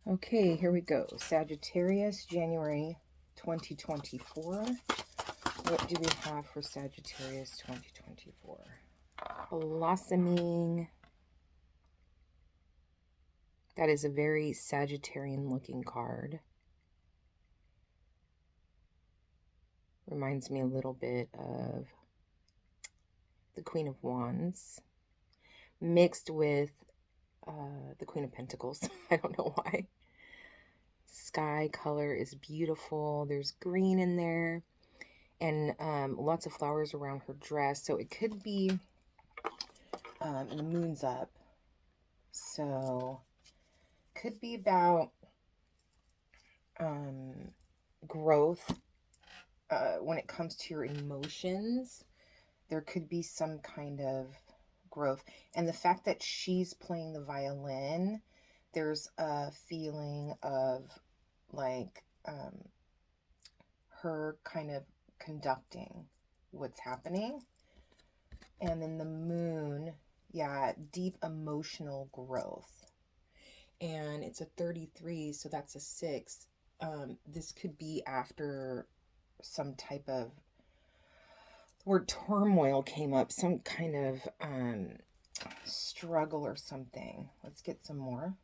Okay, here we go. Sagittarius, January 2024. What do we have for Sagittarius 2024? Blossoming. That is a very Sagittarian looking card. Reminds me a little bit of the Queen of Wands mixed with the Queen of Pentacles. I don't know why. Sky color is beautiful. There's green in there and lots of flowers around her dress. So it could be, and the moon's up. So could be about growth when it comes to your emotions. There could be some kind of growth. And the fact that she's playing the violin, there's a feeling of like her kind of conducting what's happening. And then the moon, yeah, deep emotional growth. And it's a 33, so that's a 6. This could be after some type of word turmoil came up, some kind of struggle or something. Let's get some more.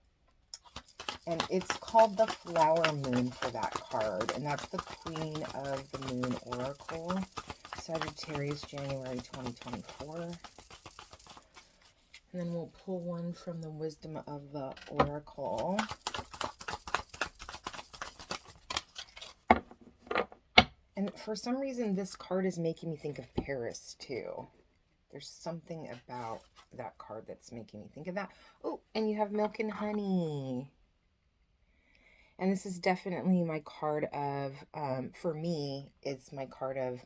And it's called the Flower Moon for that card. And that's the Queen of the Moon Oracle. Sagittarius, January 2024. And then we'll pull one from the Wisdom of the Oracle. And for some reason, this card is making me think of Paris, too. There's something about that card that's making me think of that. Oh, and you have Milk and Honey. And this is definitely my card of, for me, it's my card of,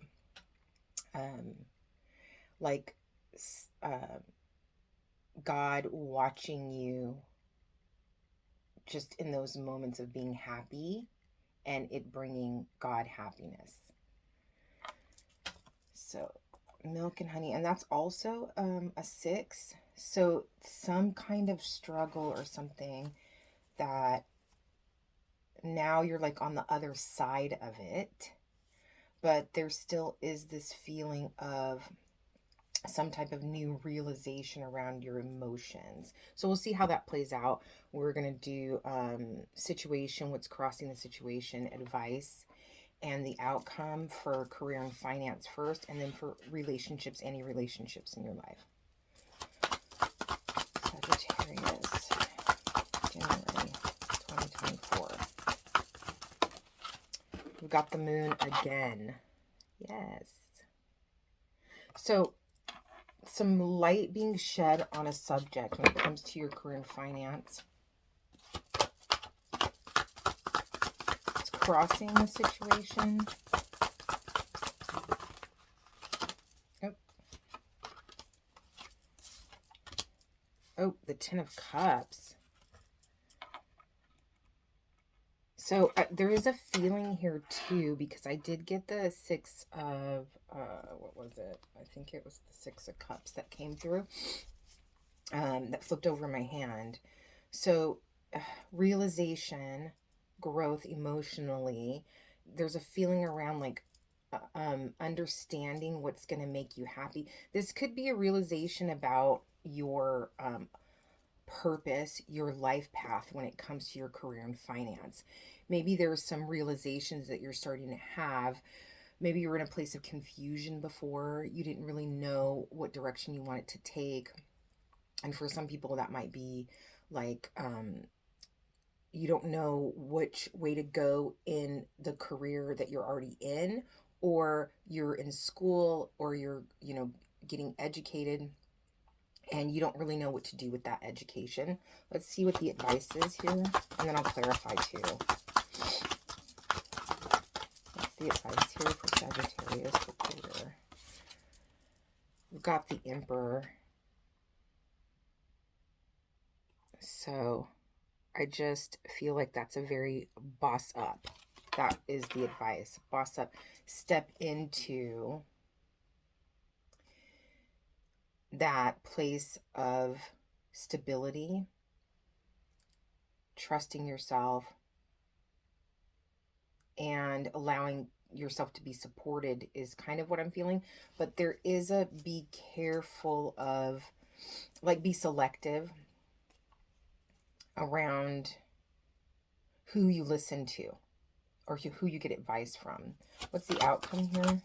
like, God watching you just in those moments of being happy and it bringing God happiness. So Milk and Honey, and that's also a 6. So some kind of struggle or something that now you're like on the other side of it, but there still is this feeling of some type of new realization around your emotions. So we'll see how that plays out. We're going to do situation, what's crossing the situation, advice, and the outcome for career and finance first, and then for relationships, any relationships in your life. Sagittarius, January 2024. We've got the moon again. Yes. So some light being shed on a subject when it comes to your career and finance. It's crossing the situation. Oh, the Ten of Cups. So there is a feeling here too, because I did get the 6 of, what was it? I think it was the 6 of Cups that came through, that flipped over my hand. So realization, growth emotionally, there's a feeling around like understanding what's going to make you happy. This could be a realization about your purpose, your life path when it comes to your career and finance. Maybe there's some realizations that you're starting to have. Maybe you were in a place of confusion before. You didn't really know what direction you wanted to take. And for some people, that might be like, you don't know which way to go in the career that you're already in, or you're in school, or you're, getting educated and you don't really know what to do with that education. Let's see what the advice is here, and then I'll clarify too. What's the advice here for Sagittarius for career? We've got the Emperor. So I just feel like that's a very boss up. That is the advice. Boss up. Step into that place of stability trusting yourself, and allowing yourself to be supported is kind of what I'm feeling. But there is a be careful of, like, be selective around who you listen to or who you get advice from. What's the outcome here?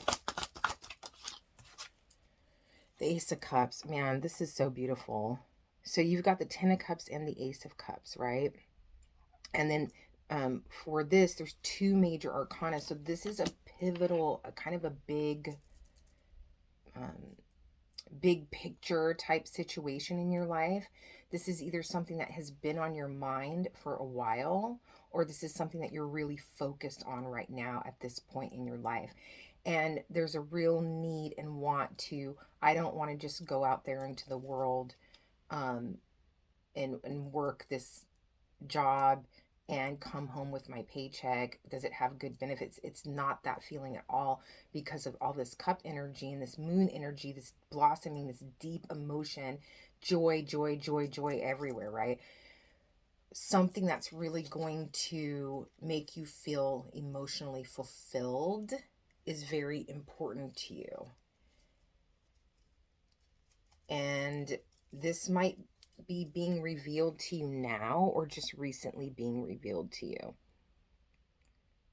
The Ace of Cups. Man, this is so beautiful. So you've got the Ten of Cups and the Ace of Cups, right? And then for this, there's two major arcana. So this is a pivotal, a kind of a um, big picture type situation in your life. This is either something that has been on your mind for a while, or this is something that you're really focused on right now at this point in your life. And there's a real need and want to, I don't want to just go out there into the world um, and work this job and come home with my paycheck. Does it have good benefits? It's not that feeling at all, because of all this cup energy and this moon energy, this blossoming, this deep emotion, joy, joy, joy, joy everywhere, right? Something that's really going to make you feel emotionally fulfilled is very important to you. And this might be being revealed to you now, or just recently being revealed to you.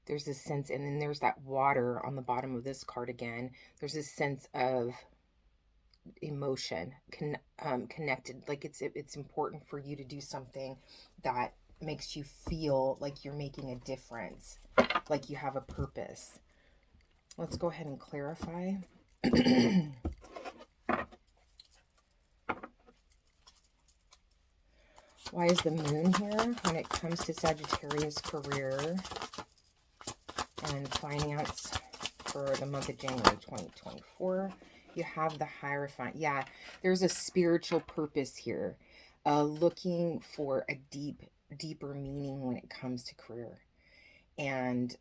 There's this sense, and then there's that water on the bottom of this card again. There's this sense of emotion connected, like it's important for you to do something that makes you feel like you're making a difference, like you have a purpose. Let's go ahead and clarify. Why is the moon here when it comes to Sagittarius career and finance for the month of January 2024? You have the Hierophant. Yeah, there's a spiritual purpose here, looking for a deeper meaning when it comes to career, and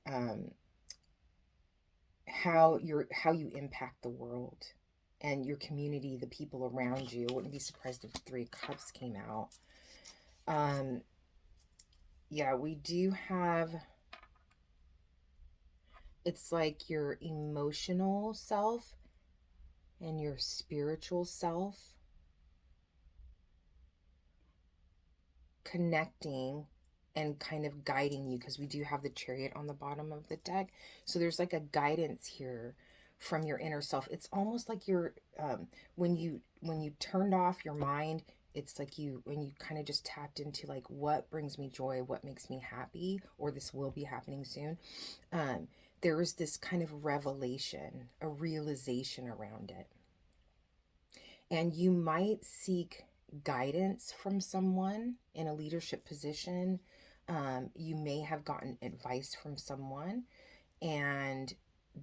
how you impact the world and your community, the people around you. I wouldn't be surprised if the Three of Cups came out. Yeah, we do have, it's like your emotional self and your spiritual self connecting and kind of guiding you, because we do have the Chariot on the bottom of the deck. So there's like a guidance here from your inner self. It's almost like you're when you turned off your mind, it's like when you kind of just tapped into like, what brings me joy, what makes me happy, or this will be happening soon. There is this kind of revelation, a realization around it. And you might seek guidance from someone in a leadership position. You may have gotten advice from someone, and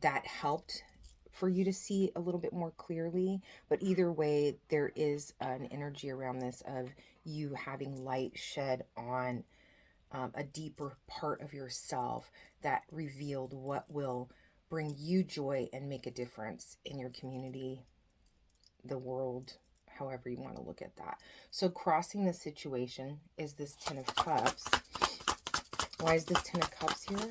that helped for you to see a little bit more clearly. But either way, there is an energy around this of you having light shed on a deeper part of yourself that revealed what will bring you joy and make a difference in your community, the world, however you want to look at that. So crossing the situation is this Ten of Cups. Why is this Ten of Cups here?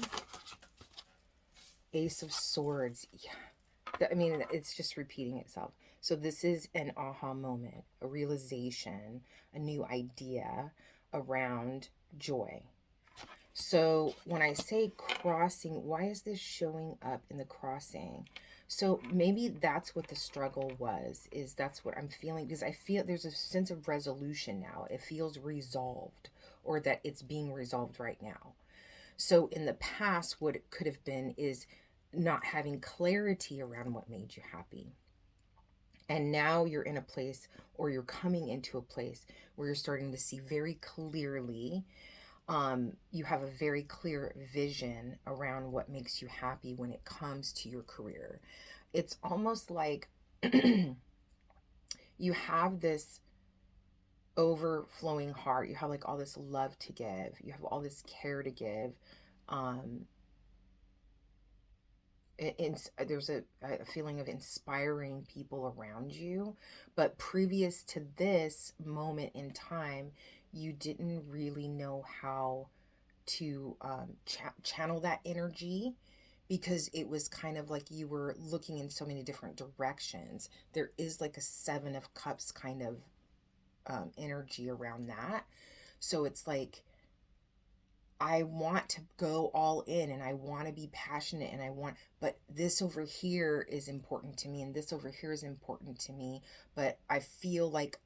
Ace of Swords. Yeah. I mean, it's just repeating itself. So this is an aha moment, a realization, a new idea around joy. So when I say crossing, why is this showing up in the crossing? So maybe that's what the struggle was, is that's what I'm feeling, because I feel there's a sense of resolution now. It feels resolved, or that it's being resolved right now. So in the past, what it could have been is not having clarity around what made you happy. And now you're in a place, or you're coming into a place where you're starting to see very clearly. You have a very clear vision around what makes you happy when it comes to your career. It's almost like you have this overflowing heart. You have like all this love to give. You have all this care to give. Um, there's a feeling of inspiring people around you. But previous to this moment in time, you didn't really know how to channel that energy, because it was kind of like you were looking in so many different directions. There is like a Seven of Cups kind of energy around that. So it's like, I want to go all in and I want to be passionate and but this over here is important to me and this over here is important to me. But I feel like,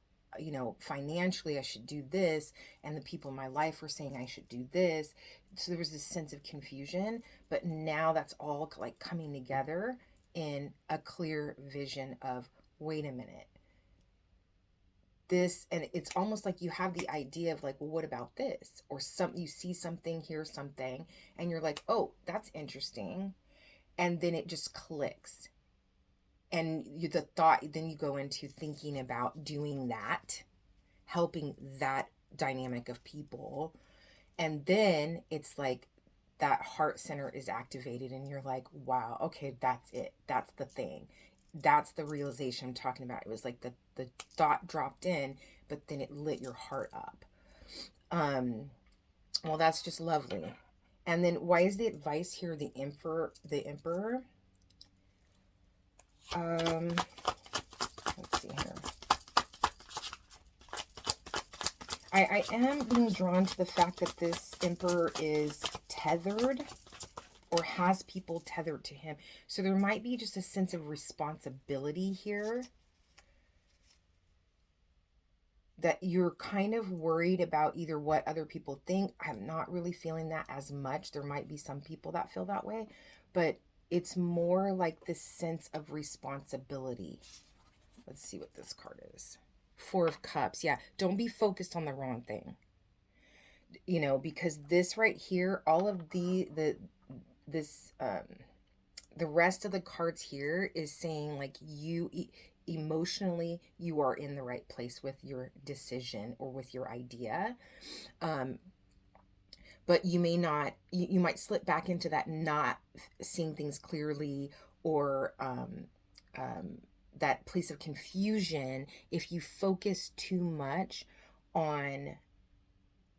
financially I should do this, and the people in my life are saying I should do this. So there was this sense of confusion, but now that's all like coming together in a clear vision of, wait a minute, this. And it's almost like you have the idea of like, well, what about this? Or you see something, hear something, and you're like, oh, that's interesting. And then it just clicks. And the thought, then you go into thinking about doing that, helping that dynamic of people. And then it's like that heart center is activated and you're like, wow, okay, that's it. That's the thing. That's the realization I'm talking about. It was like the thought dropped in, but then it lit your heart up. Well, that's just lovely. And then why is the advice here the emperor? Let's see here. I am being drawn to the fact that this emperor is tethered or has people tethered to him. So there might be just a sense of responsibility here, that you're kind of worried about either what other people think. I'm not really feeling that as much. There might be some people that feel that way, but it's more like this sense of responsibility. Let's see what this card is. Four of Cups. Yeah, don't be focused on the wrong thing. Because this right here, all of the rest of the cards here is saying like you emotionally you are in the right place with your decision or with your idea. But you may not, you might slip back into that not seeing things clearly, or that place of confusion if you focus too much on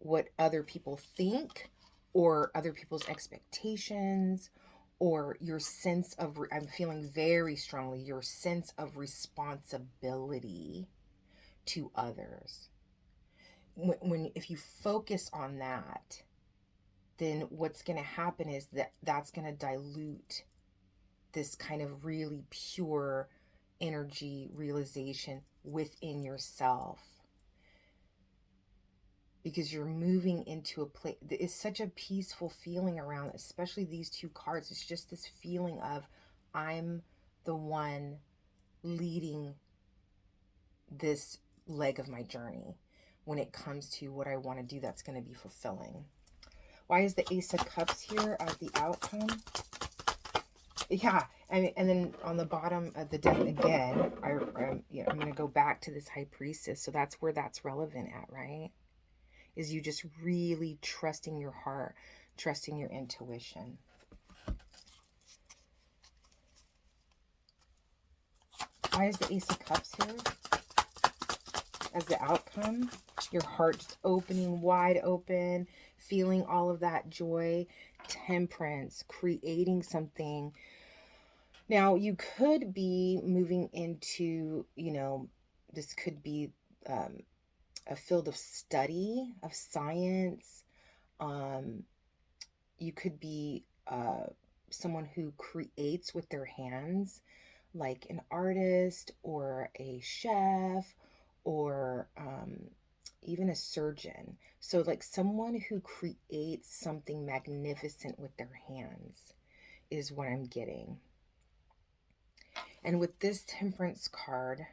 what other people think or other people's expectations, or your sense of, I'm feeling very strongly, your sense of responsibility to others. If you focus on that, then what's going to happen is that's going to dilute this kind of really pure energy realization within yourself, because you're moving into a place. It's such a peaceful feeling around, especially these two cards. It's just this feeling of, I'm the one leading this leg of my journey when it comes to what I want to do that's going to be fulfilling. Why is the Ace of Cups here as the outcome? Yeah, and then on the bottom of the deck again, I'm going to go back to this High Priestess. So that's where that's relevant at, right? Is you just really trusting your heart, trusting your intuition. Why is the Ace of Cups here as the outcome? Your heart just opening wide open, feeling all of that joy, temperance, creating something. Now, you could be moving into, this could be a field of study, of science. You could be someone who creates with their hands, like an artist or a chef, or even a surgeon. So like someone who creates something magnificent with their hands is what I'm getting. And with this Temperance card,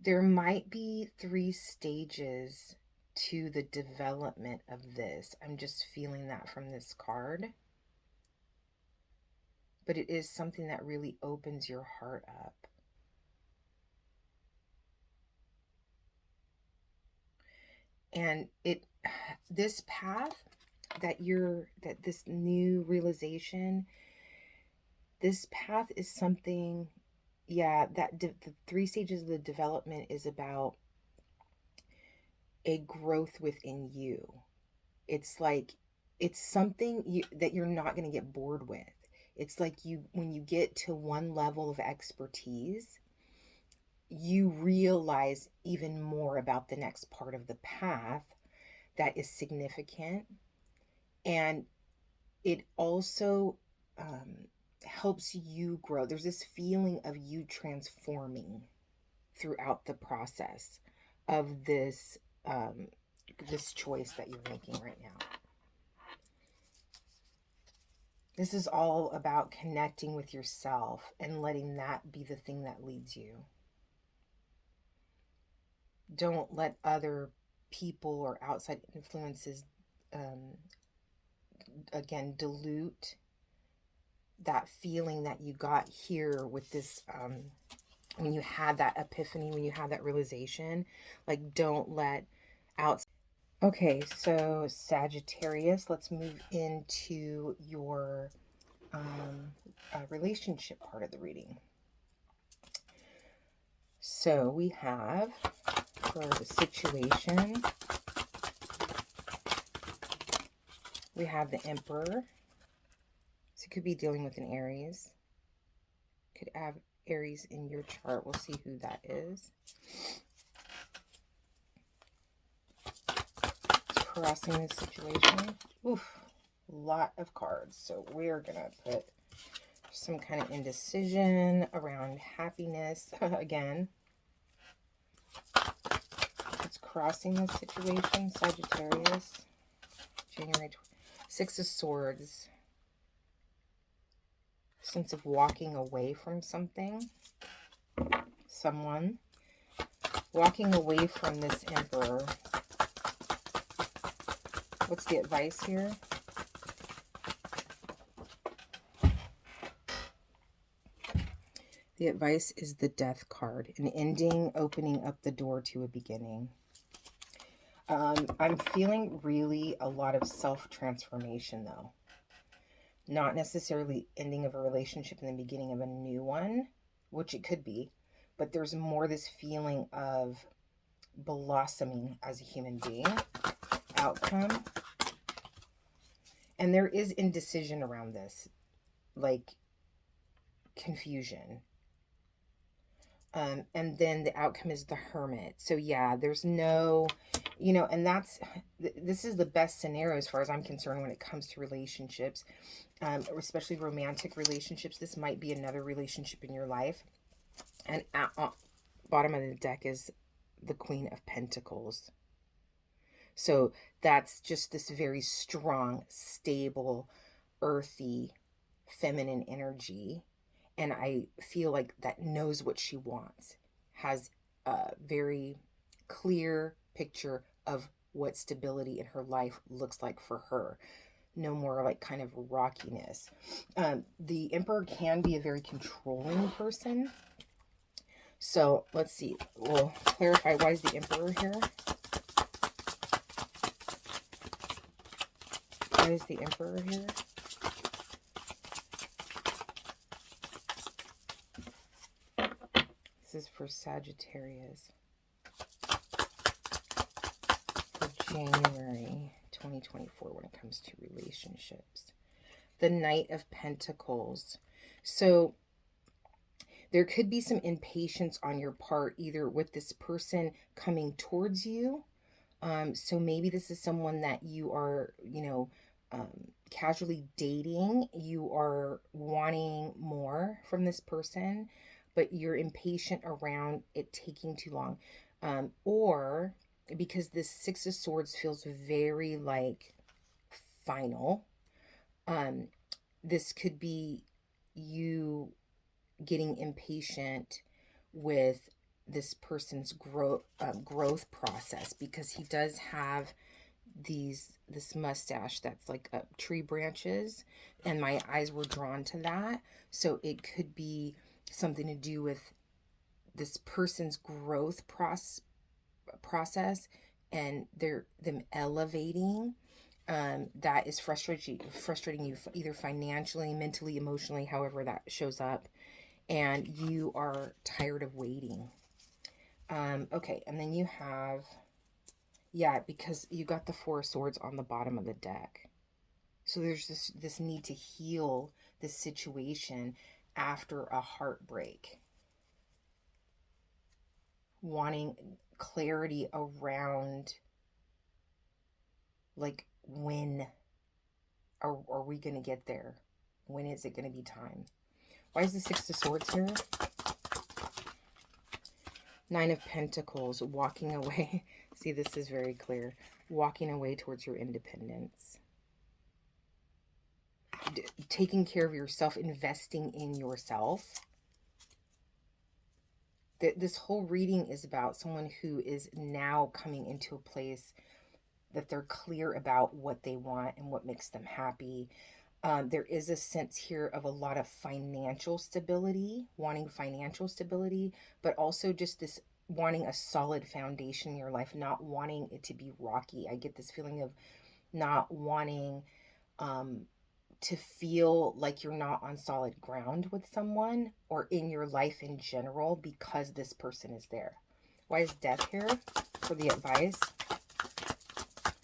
there might be 3 stages to the development of this. I'm just feeling that from this card. But it is something that really opens your heart up. And this path that this new realization, this path is something yeah, the 3 stages of the development is about a growth within you. It's like it's something that you're not going to get bored with. It's like you when you get to one level of expertise, you realize even more about the next part of the path that is significant. And it also um, helps you grow. There's this feeling of you transforming throughout the process of um, this choice that you're making right now. This is all about connecting with yourself and letting that be the thing that leads you. Don't let other people or outside influences, um, again, dilute that feeling that you got here with this. When you had that epiphany, when you had that realization, like don't let out. Okay, so Sagittarius, let's move into your relationship part of the reading. So we have for the situation, we have the Emperor. So it could be dealing with an Aries. Could have Aries in your chart. We'll see who that is. Crossing the situation. Oof, lot of cards. So we're gonna put some kind of indecision around happiness again. It's crossing the situation, Sagittarius. January 6 of Swords. Sense of walking away from something. Someone. Walking away from this Emperor. What's the advice here? The advice is the Death card. An ending, opening up the door to a beginning. I'm feeling really a lot of self-transformation, though. Not necessarily ending of a relationship and the beginning of a new one, which it could be. But there's more this feeling of blossoming as a human being. Outcome. And there is indecision around this. Like confusion. And then the outcome is the Hermit. So yeah, there's no, and this is the best scenario as far as I'm concerned when it comes to relationships, especially romantic relationships. This might be another relationship in your life. And at bottom of the deck is the Queen of Pentacles. So that's just this very strong, stable, earthy, feminine energy. And I feel like that knows what she wants, has a very clear picture of what stability in her life looks like for her. No more like kind of rockiness. The Emperor can be a very controlling person. So let's see. We'll clarify, why is the Emperor here? Why is the Emperor here? This is for Sagittarius for January 2024 when it comes to relationships. The Knight of Pentacles. So there could be some impatience on your part, either with this person coming towards you. So maybe this is someone that you are, casually dating. You are wanting more from this person, but you're impatient around it taking too long. Or because this Six of Swords feels very like final, this could be you getting impatient with this person's growth process, because he does have this mustache that's like tree branches, and my eyes were drawn to that. So it could be something to do with this person's growth process and them elevating. That is frustrating you either financially, mentally, emotionally, however that shows up. and you are tired of waiting. Okay, and then you have, yeah, because you got the Four of Swords on the bottom of the deck. So there's this need to heal this situation after a heartbreak. Wanting clarity around, like, when are we going to get there? When is it going to be time? Why is the Six of Swords here? Nine of Pentacles, walking away. See, this is very clear. Walking away towards your independence. Taking care of yourself, investing in yourself. This whole reading is about someone who is now coming into a place that they're clear about what they want and what makes them happy. There is a sense here of a lot of financial stability, wanting financial stability, but also just this wanting a solid foundation in your life, not wanting it to be rocky. I get this feeling of not wanting to feel like you're not on solid ground with someone or in your life in general because this person is there. Why is Death here for the advice?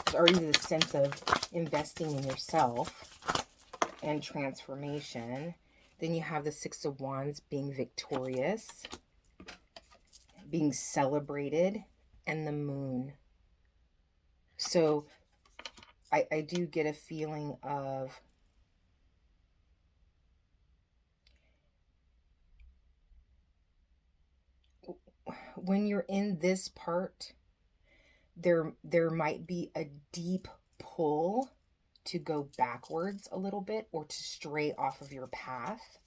There's already the sense of investing in yourself and transformation. Then you have the Six of Wands, being victorious, being celebrated, and the Moon. So I do get a feeling of when you're in this part, there might be a deep pull to go backwards a little bit or to stray off of your path.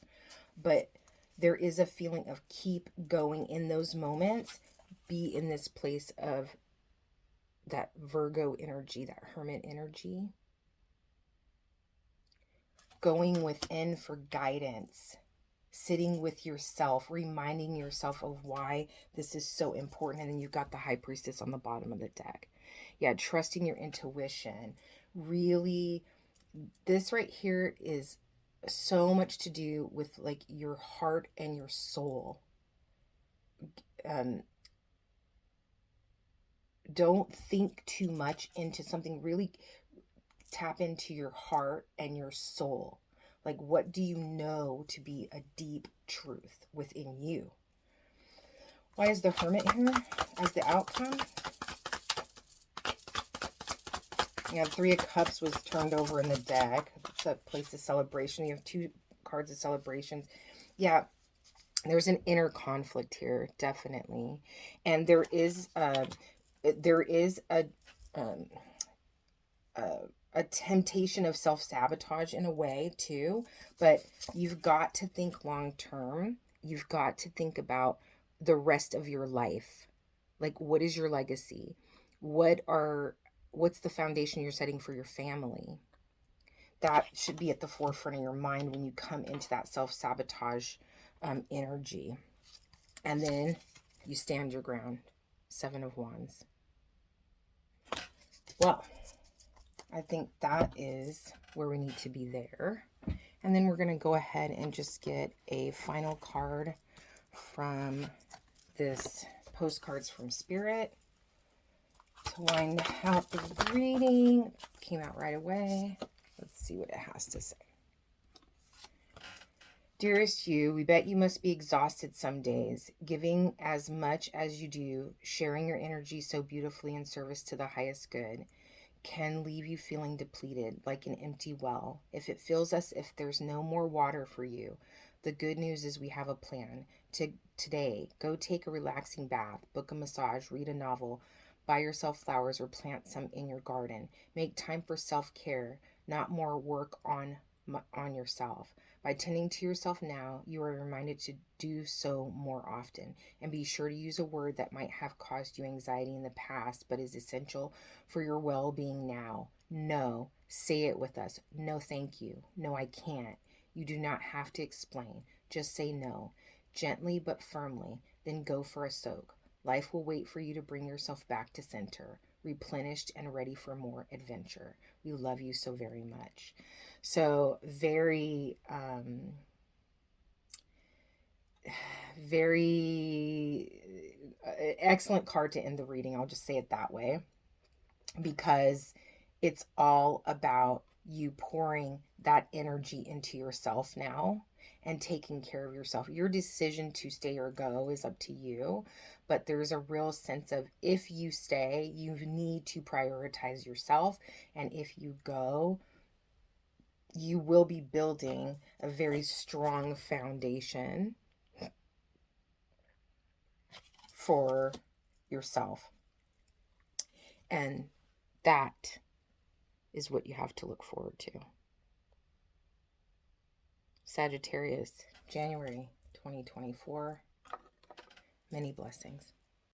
But there is a feeling of keep going in those moments. Be in this place of that Virgo energy, that Hermit energy. Going within for guidance. Sitting with yourself, reminding yourself of why this is so important. And then you've got the High Priestess on the bottom of the deck. Yeah, trusting your intuition. Really, this right here is so much to do with like your heart and your soul. Don't think too much into something. Really tap into your heart and your soul. Like, what do you know to be a deep truth within you? Why is the Hermit here as the outcome? Yeah, Three of Cups was turned over in the deck. It's a place of celebration. You have two cards of celebrations. Yeah, there's an inner conflict here, definitely. And there is a temptation of self-sabotage in a way too, but you've got to think long term. You've got to think about the rest of your life. Like, what is your legacy? What's the foundation you're setting for your family? That should be at the forefront of your mind when you come into that self-sabotage energy. And then you stand your ground. Seven of Wands. Well, I think that is where we need to be there. And then we're going to go ahead and just get a final card from this Postcards from Spirit to wind out the reading. Came out right away. Let's see what it has to say. Dearest you, we bet you must be exhausted some days, giving as much as you do, sharing your energy so beautifully in service to the highest good can leave you feeling depleted, like an empty well. If it feels as if there's no more water for you, the good news is we have a plan. Today, go take a relaxing bath, book a massage, read a novel, buy yourself flowers, or plant some in your garden. Make time for self-care, not more work on yourself. By tending to yourself now, you are reminded to do so more often. And be sure to use a word that might have caused you anxiety in the past, but is essential for your well-being now. No. Say it with us. No, thank you. No, I can't. You do not have to explain. Just say no. Gently but firmly. Then go for a soak. Life will wait for you to bring yourself back to center, replenished and ready for more adventure. We love you so very much. So very very excellent card to end the reading. I'll just say it that way, because it's all about you pouring that energy into yourself now and taking care of yourself. Your decision to stay or go is up to you, but there's a real sense of, if you stay, you need to prioritize yourself, and if you go, you will be building a very strong foundation for yourself. And that is what you have to look forward to. Sagittarius, January 2024. Many blessings.